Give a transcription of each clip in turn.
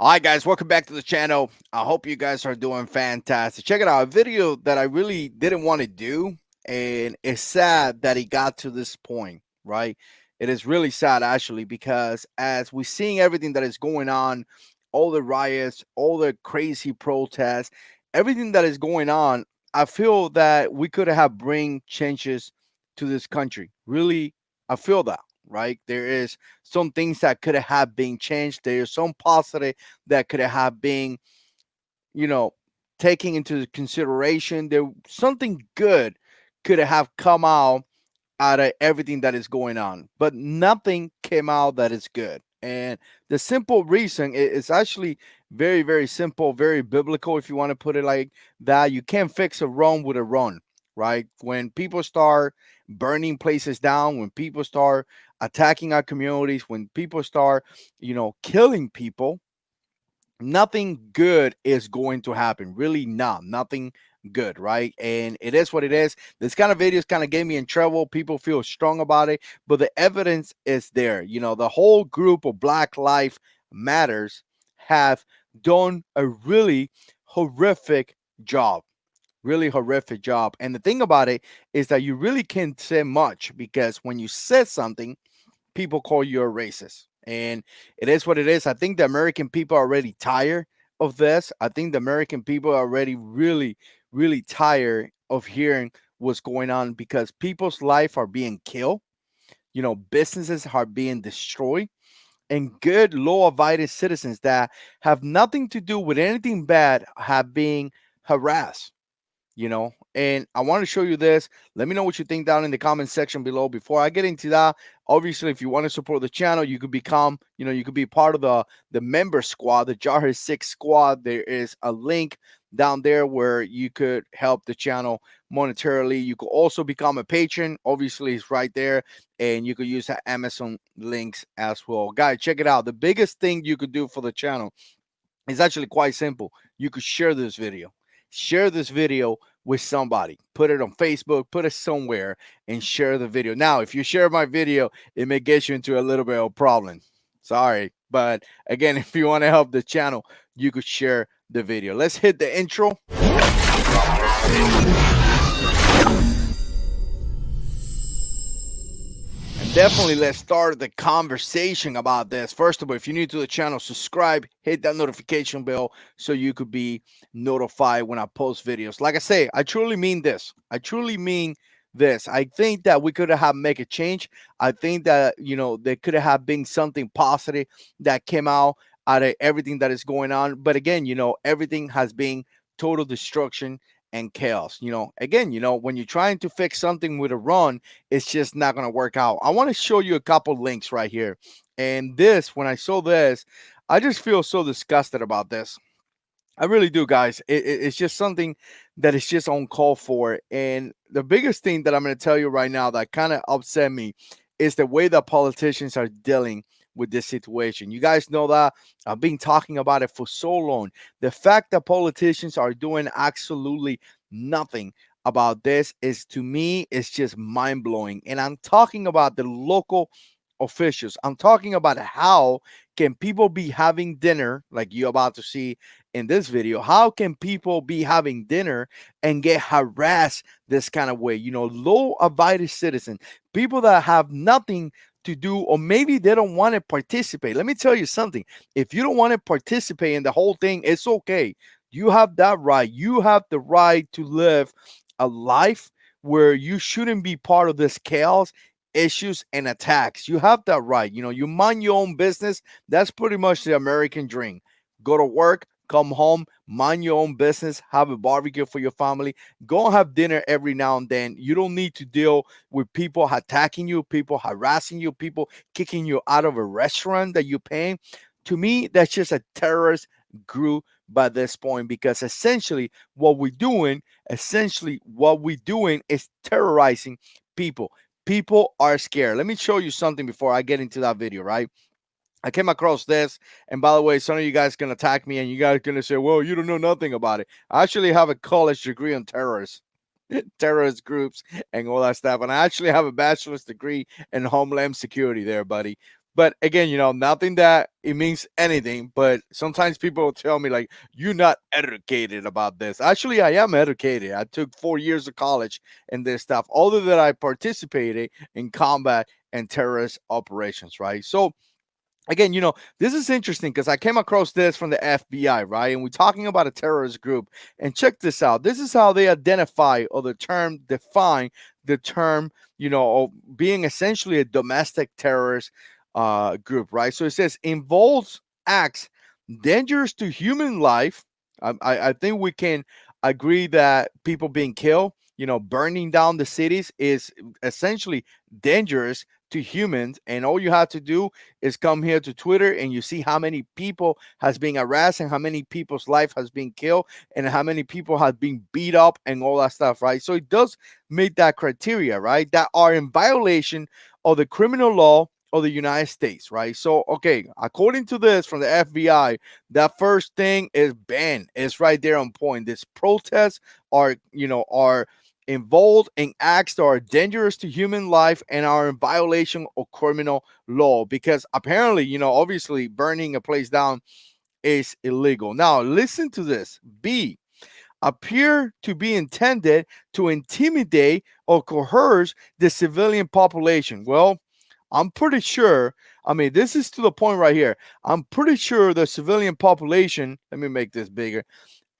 All right, guys, welcome back to the channel. I hope you guys are doing fantastic. Check it out, a video that I really didn't want to do, and it's sad that it got to this point, right? It is really sad, actually, because as we're seeing everything that is going on, all the riots, all the crazy protests, everything that is going on, I feel that we could have bring changes to this country. Really, I feel that, right? There is some things that could have been changed. There's some positive that could have been, you know, taking into consideration. There something good could have come out of everything that is going on, but nothing came out that is good. And the simple reason is actually very, very simple, very biblical, if you want to put it like that. You can't fix a wrong with a wrong, right? When people start burning places down, when people start attacking our communities, when people start, killing people, nothing good is going to happen. Really, nothing good, right? And it is what it is. This kind of videos kind of get me in trouble. People feel strong about it, but the evidence is there. The whole group of Black Lives Matters have done a really horrific job. Really horrific job. And the thing about it is that you really can't say much, because when you say something, people call you a racist. And it is what it is. I think the American people are already tired of this. I think the American people are already really, really tired of hearing what's going on, because people's life are being killed. Businesses are being destroyed, and good law-abiding citizens that have nothing to do with anything bad have been harassed. And I want to show you this. Let me know what you think down in the comment section below. Before I get into that, obviously, if you want to support the channel, you could become, you could be part of the member squad, the Jarhead 6 squad. There is a link down there where you could help the channel monetarily. You could also become a patron. Obviously, it's right there, and you could use the Amazon links as well. Guys, check it out. The biggest thing you could do for the channel is actually quite simple. You could share this video. Share this video with somebody. Put it on Facebook, put it somewhere, and share the video. Now, if you share my video, it may get you into a little bit of a problem. Sorry. But again, if you want to help the channel, you could share the video. Let's hit the intro. Definitely, let's start the conversation about this. First of all, if you're new to the channel, subscribe, hit that notification bell so you could be notified when I post videos. Like I say, I truly mean this. I truly mean this. I think that we could have make a change. I think that there could have been something positive that came out of everything that is going on. But again, everything has been total destruction and chaos. Again, when you're trying to fix something with a run, it's just not going to work out. I want to show you a couple links right here. And this, when I saw this, I just feel so disgusted about this. I really do, guys. It's just something that is just uncalled for. And the biggest thing that I'm going to tell you right now that kind of upset me is the way that politicians are dealing with this situation. You guys know that I've been talking about it for so long. The fact that politicians are doing absolutely nothing about this is, to me, it's just mind blowing. And I'm talking about the local officials. I'm talking about how can people be having dinner like you're about to see in this video. How can people be having dinner and get harassed this kind of way? Low abiding citizen, people that have nothing to do, or maybe they don't want to participate. Let me tell you something. If you don't want to participate in the whole thing, it's okay. You have that right. You have the right to live a life where you shouldn't be part of this chaos, issues, and attacks. You have that right. You mind your own business. That's pretty much the American dream. Go to work, come home, mind your own business, have a barbecue for your family, go and have dinner every now and then. You don't need to deal with people attacking you, people harassing you, people kicking you out of a restaurant that you're paying. To me, that's just a terrorist group by this point, because essentially what we're doing is terrorizing people. People are scared. Let me show you something before I get into that video, right? I came across this, and by the way, some of you guys can attack me, and you guys gonna say, "Well, you don't know nothing about it." I actually have a college degree on terrorists, terrorist groups, and all that stuff, and I actually have a bachelor's degree in homeland security, there, buddy. But again, nothing that it means anything. But sometimes people will tell me like, "You're not educated about this." Actually, I am educated. I took 4 years of college in this stuff. Although that I participated in combat and terrorist operations, right? So again, this is interesting because I came across this from the FBI, right? And we're talking about a terrorist group. And check this out. This is how they identify or the term define the term, of being essentially a domestic terrorist group, right? So it says involves acts dangerous to human life. I think we can agree that people being killed, burning down the cities is essentially dangerous to humans. And all you have to do is come here to Twitter and you see how many people has been harassed and how many people's life has been killed and how many people have been beat up and all that stuff, right? So it does meet that criteria, right? That are in violation of the criminal law of the United States, right? So, okay, according to this from the FBI, that first thing is banned. It's right there on point. This protests are involved in acts that are dangerous to human life and are in violation of criminal law because apparently, obviously burning a place down is illegal. Now, listen to this. B, appear to be intended to intimidate or coerce the civilian population. Well, I'm pretty sure, this is to the point right here. I'm pretty sure the civilian population, let me make this bigger,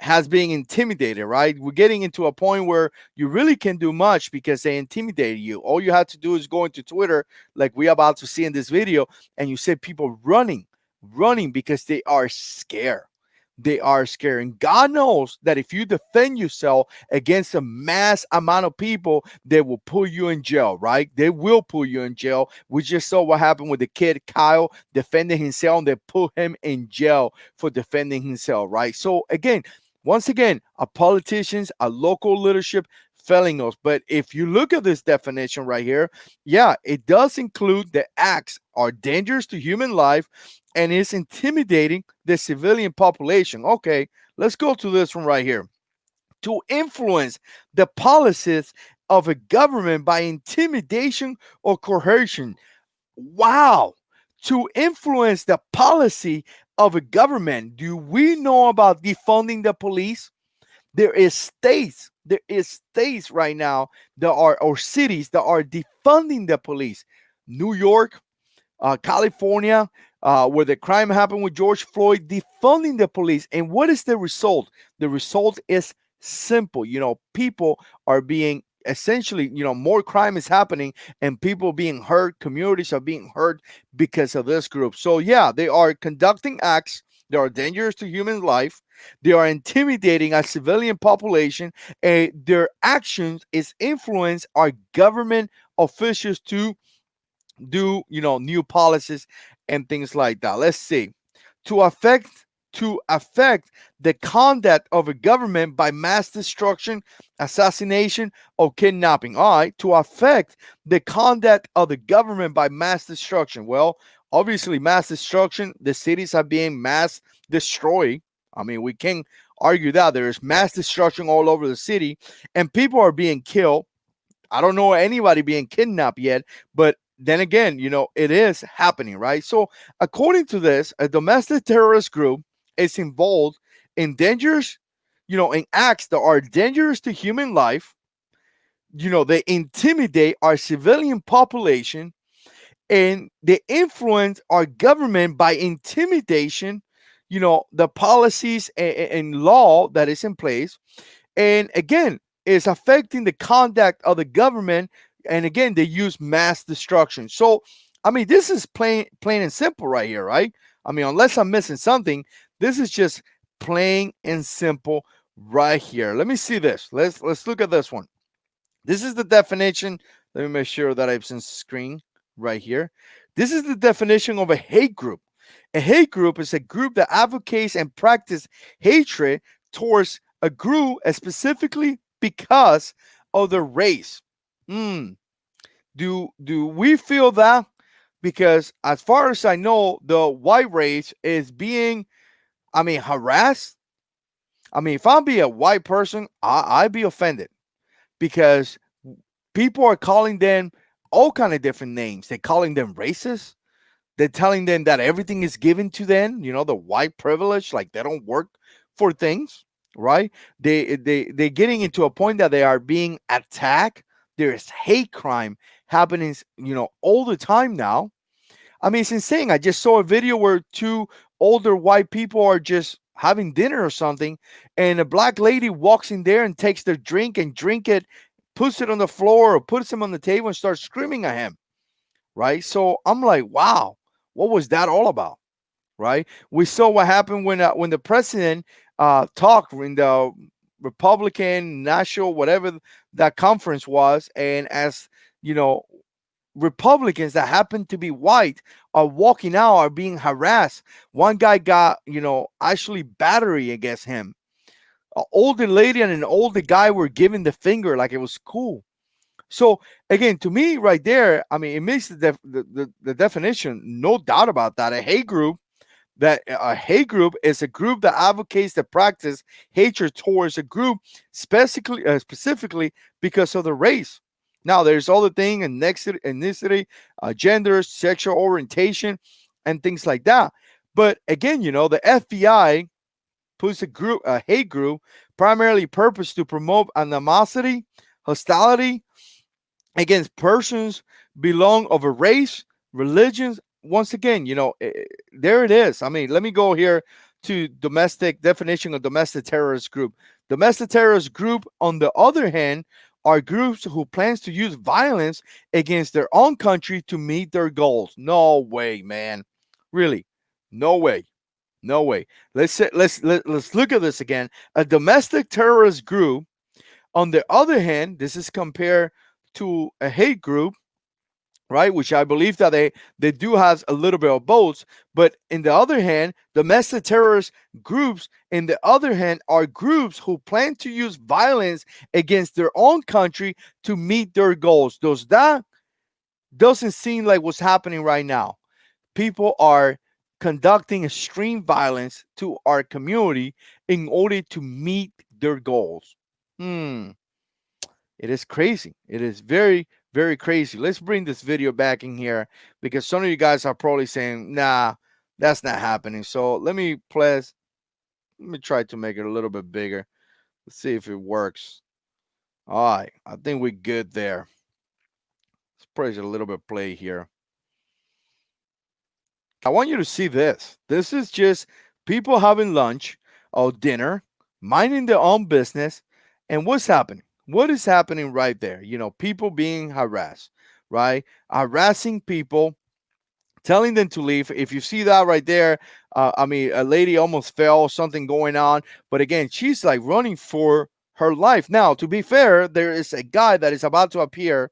has been intimidated, right? We're getting into a point where you really can do much because they intimidated you. All you have to do is go into Twitter, like we're about to see in this video, and you see people running because they are scared. They are scared. And God knows that if you defend yourself against a mass amount of people, they will put you in jail, right? They will put you in jail. We just saw what happened with the kid Kyle defending himself, and they put him in jail for defending himself, right? So again, once again, our politicians, our local leadership failing us. But if you look at this definition right here, yeah, it does include the acts are dangerous to human life and is intimidating the civilian population. Okay, let's go to this one right here. To influence the policies of a government by intimidation or coercion. Wow. To influence the policy of a government. Do we know about defunding the police? There is states right now that are, or cities that are defunding the police. New York, California, where the crime happened with George Floyd, defunding the police. And what is the result? The result is simple. People are being essentially, more crime is happening and people being hurt, communities are being hurt because of this group. So, yeah, they are conducting acts that are dangerous to human life. They are intimidating a civilian population, and their actions is influence our government officials to do new policies and things like that. Let's see. To affect the conduct of a government by mass destruction, assassination, or kidnapping. All right, to affect the conduct of the government by mass destruction. Well, obviously mass destruction, the cities are being mass destroyed. We can argue that there is mass destruction all over the city and people are being killed. I don't know anybody being kidnapped yet, but then again, it is happening, right? So, according to this, a domestic terrorist group is involved in dangerous, in acts that are dangerous to human life. They intimidate our civilian population and they influence our government by intimidation, the policies and law that is in place, and again is affecting the conduct of the government, and again they use mass destruction. So this is plain and simple right here, right? Unless I'm missing something, this is just plain and simple right here. Let me see this. Let's look at this one. This is the definition. Let me make sure that I've seen screen right here. This is the definition of a hate group. A hate group is a group that advocates and practices hatred towards a group specifically because of the race. Hmm. Do we feel that? Because as far as I know, the white race is being, harassed. If I'm be a white person, I'd be offended because people are calling them all kind of different names. They're calling them racist. They're telling them that everything is given to them, the white privilege, like they don't work for things, right? They're getting into a point that they are being attacked. There's hate crime happening, all the time now. I mean, it's insane. I just saw a video where two older white people are just having dinner or something, and a black lady walks in there and takes their drink and drink it, puts it on the floor or puts him on the table and starts screaming at him, right? So I'm like, wow, what was that all about, right? We saw what happened when the president talked in the Republican National whatever that conference was, and as you know, Republicans that happen to be white are walking out, are being harassed. One guy got, actually battery against him. An older lady and an older guy were giving the finger like it was cool. So again, to me, right there, I mean, it makes the definition, no doubt about that. A hate group is a group that advocates the practice hatred towards a group specifically because of the race. Now, there's other thing, ethnicity, gender, sexual orientation, and things like that. But again, the FBI puts a hate group, primarily purpose to promote animosity, hostility, against persons belong of a race, religions. Once again, there it is. I mean, let me go here to domestic definition of domestic terrorist group. Domestic terrorist group, on the other hand, are groups who plans to use violence against their own country to meet their goals. No way, man. Really, no way. No way. Let's look at this again. A domestic terrorist group, on the other hand, this is compared to a hate group, right? Which I believe that they do have a little bit of both. But in the other hand, domestic terrorist groups, in the other hand, are groups who plan to use violence against their own country to meet their goals. That doesn't seem like what's happening right now. People are conducting extreme violence to our community in order to meet their goals. It is crazy. It is very, very crazy. Let's bring this video back in here because some of you guys are probably saying, nah, that's not happening. So let me try to make it a little bit bigger. Let's see if it works. All right. I think we're good there. Let's press a little bit play here. I want you to see this. This is just people having lunch or dinner, minding their own business. And what's happening? What is happening right there? People being harassed, right? Harassing people, telling them to leave. If you see that right there, I mean, a lady almost fell, something going on. But again, she's like running for her life. Now, to be fair, there is a guy that is about to appear,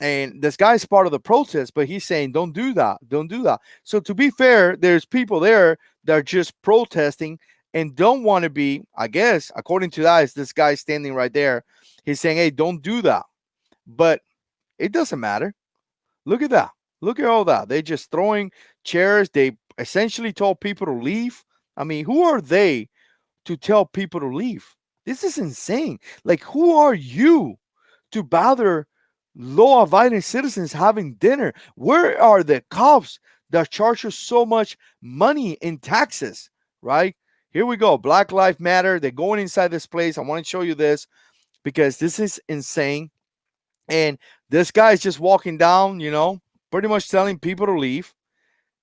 and this guy's part of the protest, but he's saying, don't do that. Don't do that. So to be fair, there's people there that are just protesting and don't want to be, I guess, according to that, is this guy standing right there. He's saying, hey, don't do that. But it doesn't matter. Look at that. Look at all that. They're just throwing chairs. They essentially told people to leave. I mean, who are they to tell people to leave? This is insane. Like, who are you to bother law-abiding citizens having dinner? Where are the cops that charge us so much money in taxes, right? Here we go. Black Lives Matter. They're going inside this place. I want to show you this because this is insane. And this guy is just walking down, pretty much telling people to leave.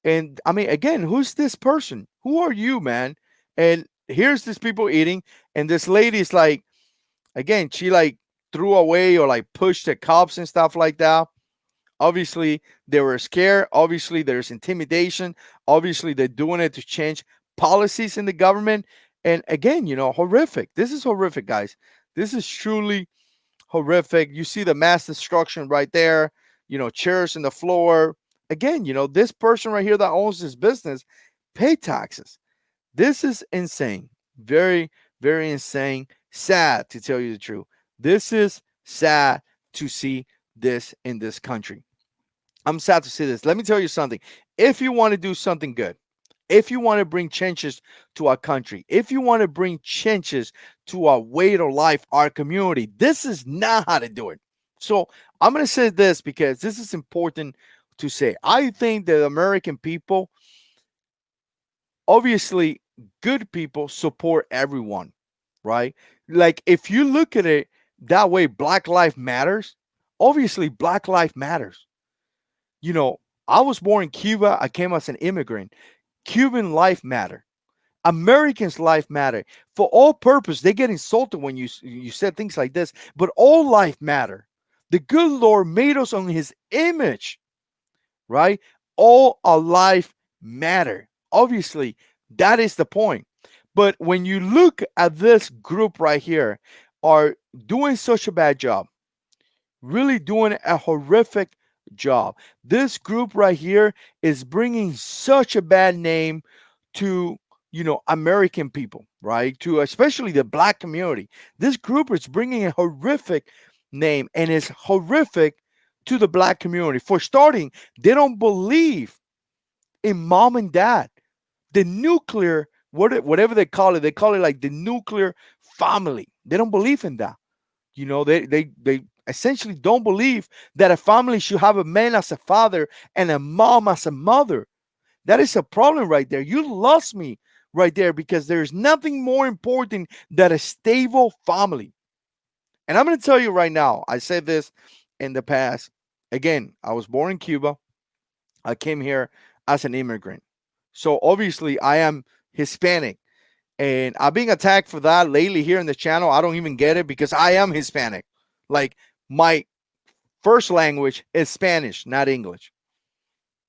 And I mean, again, who's this person? Who are you, man? And here's these people eating. And this lady is like, again, she like threw away or like pushed the cops and stuff like that. Obviously, they were scared. Obviously, there's intimidation. Obviously, they're doing it to change policies in the government. And again, horrific. This is horrific, guys. This is truly horrific. You see the mass destruction right there, chairs in the floor. Again, this person right here that owns this business pay taxes. This is insane. Very, very insane. Sad, to tell you the truth. This is sad to see this in this country. I'm sad to see this. Let me tell you something. If you want to do something good, if you want to bring changes to our country, if you want to bring changes to our way of life, our community, this is not how to do it. So I'm going to say this because this is important to say. I think that American people, obviously, good people support everyone, right? Like if you look at it that way, Black Life Matters. Obviously, Black Life Matters. You know, I was born in Cuba. I came as an immigrant. Cuban life matter. Americans' life matter. For all purpose, they get insulted when you said things like this. But all life matter. The good Lord made us on His image, right? All our life matter. Obviously, that is the point. But when you look at this group right here, are doing such a bad job, really doing a horrific job. This group right here is bringing such a bad name to, American people, right? To especially the black community. This group is bringing a horrific name and is horrific to the black community. For starting, they don't believe in mom and dad. The nuclear, whatever they call it like the nuclear family. They don't believe in that. They essentially don't believe that a family should have a man as a father and a mom as a mother. That is a problem right there. You lost me right there because there's nothing more important than a stable family. And I'm going to tell you right now, I said this in the past. Again, I was born in Cuba. I came here as an immigrant. So obviously, I am Hispanic. And I'm being attacked for that lately here in the channel. I don't even get it because I am Hispanic. Like, my first language is Spanish, not English.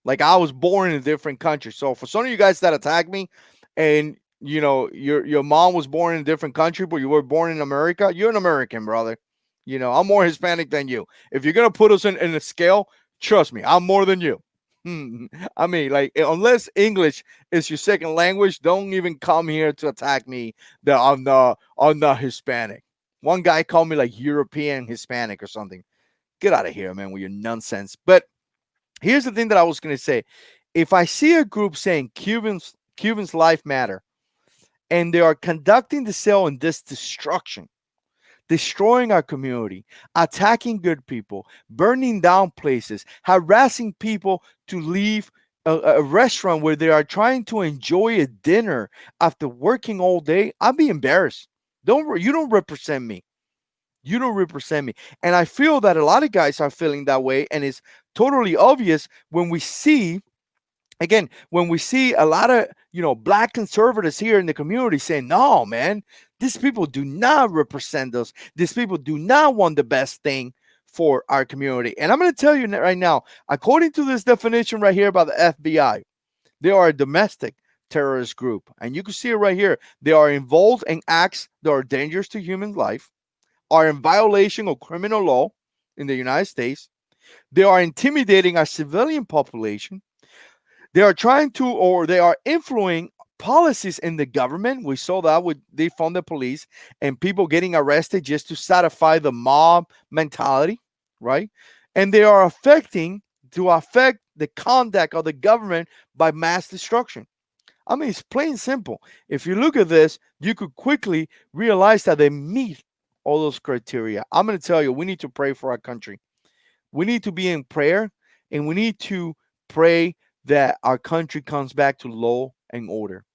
Like, I was born in a different country. So for some of you guys that attack me, and your mom was born in a different country, but you were born in America, you're an American, brother. I'm more Hispanic than you. If you're gonna put us in a scale, trust me, I'm more than you. I mean, like, unless English is your second language, don't even come here to attack me that I'm not Hispanic. One guy called me like European Hispanic or something. Get out of here, man, with your nonsense. But here's the thing that I was going to say. If I see a group saying Cubans life matter, and they are conducting the sale and this destruction, destroying our community, attacking good people, burning down places, harassing people to leave a restaurant where they are trying to enjoy a dinner after working all day, I'd be embarrassed. You don't represent me. You don't represent me. And I feel that a lot of guys are feeling that way. And it's totally obvious when we see, again, when we see a lot of, black conservatives here in the community saying, no, man, these people do not represent us. These people do not want the best thing for our community. And I'm going to tell you right now, according to this definition right here by the FBI, they are a domestic terrorist group. And you can see it right here. They are involved in acts that are dangerous to human life, are in violation of criminal law in the United States. They are intimidating our civilian population. They are trying to, or they are influencing policies in the government. We saw that with defund the police and people getting arrested just to satisfy the mob mentality, right? And they are affect the conduct of the government by mass destruction. I mean, it's plain simple. If you look at this, you could quickly realize that they meet all those criteria. I'm going to tell you, we need to pray for our country. We need to be in prayer, and we need to pray that our country comes back to law and order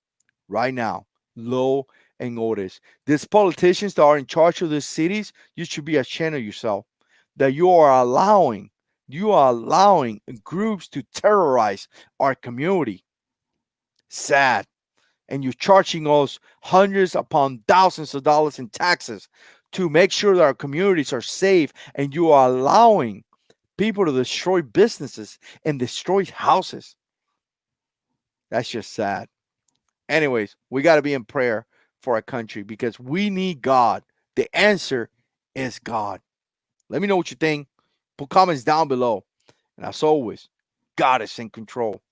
right now. Law and orders. These politicians that are in charge of these cities, you should be ashamed of yourself that you are allowing groups to terrorize our community. Sad. And you're charging us hundreds upon thousands of dollars in taxes to make sure that our communities are safe, and you are allowing people to destroy businesses and destroy houses. That's just sad. Anyways, we got to be in prayer for our country because we need God. The answer is God. Let me know what you think. Put comments down below. And as always, God is in control.